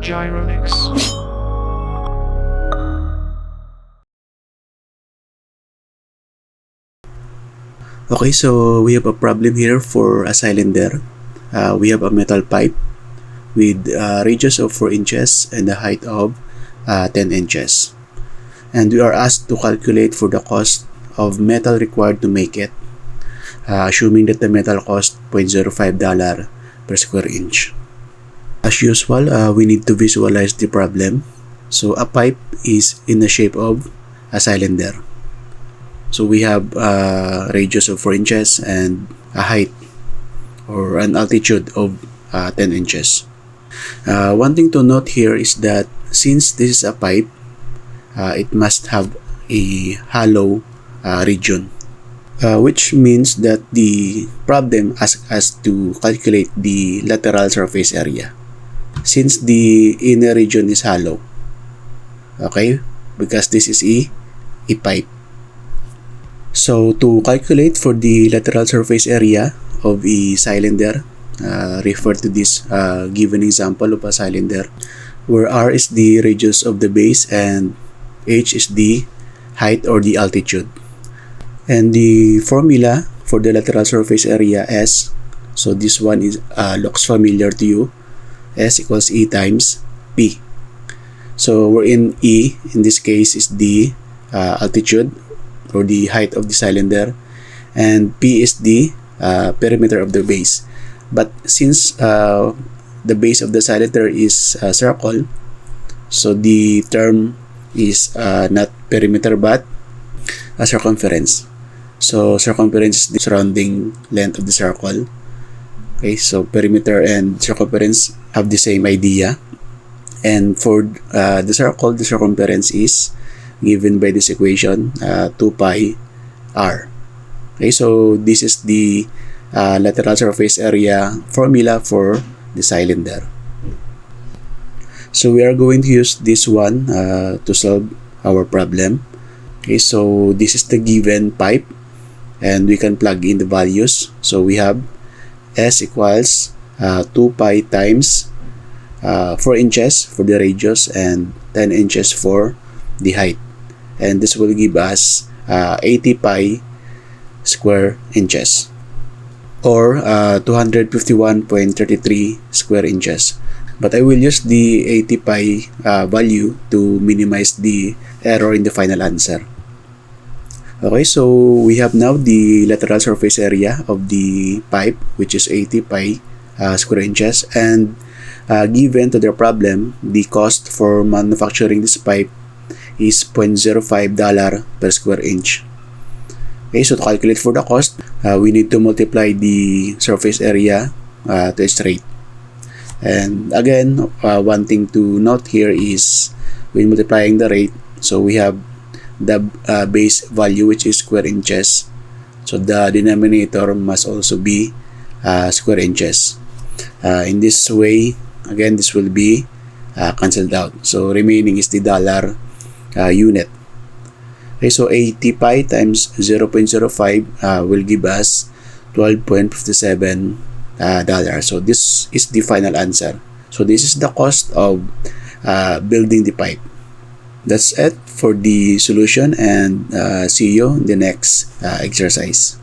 Gyronix. Okay, so we have a problem here for a cylinder. We have a metal pipe with a radius of 4 inches and a height of 10 inches. And we are asked to calculate for the cost of metal required to make it, assuming that the metal cost $0.05 per square inch. As usual, we need to visualize the problem. So a pipe is in the shape of a cylinder. So we have a radius of 4 inches and a height or an altitude of 10 inches. One thing to note here is that since this is a pipe, it must have a hollow region, which means that the problem asks us to calculate the lateral surface area since the inner region is hollow. Okay, because this is a pipe. So to calculate for the lateral surface area of a cylinder, refer to this given example of a cylinder where R is the radius of the base and H is the height or the altitude. And the formula for the lateral surface area S, so this one is looks familiar to you, S equals E times P. So we're in E, in this case is the altitude or the height of the cylinder, and P is the perimeter of the base. But since the base of the cylinder is a circle, so the term is not perimeter but a circumference. So circumference is the surrounding length of the circle. Okay, so perimeter and circumference have the same idea. And for the circle, the circumference is given by this equation, 2 pi r. Okay, so this is the lateral surface area formula for the cylinder. So we are going to use this one to solve our problem. Okay, so this is the given pipe and we can plug in the values. So we have S equals 2 pi times 4 inches for the radius and 10 inches for the height. And this will give us 80 pi square inches or 251.33 square inches. But I will use the 80 pi value to minimize the error in the final answer. Okay, so we have now the lateral surface area of the pipe, which is 80 pi square inches, and given to their problem, the cost for manufacturing this pipe is $0.05 per square inch. Okay, so to calculate for the cost, we need to multiply the surface area to its rate. And again, one thing to note here is when multiplying the rate, so we have the base value, which is square inches. So the denominator must also be square inches. In this way, again, this will be cancelled out. So remaining is the dollar unit. Okay, so 80 pi times 0.05 will give us $12.57. So this is the final answer. So this is the cost of building the pipe. That's it for the solution, and see you in the next exercise.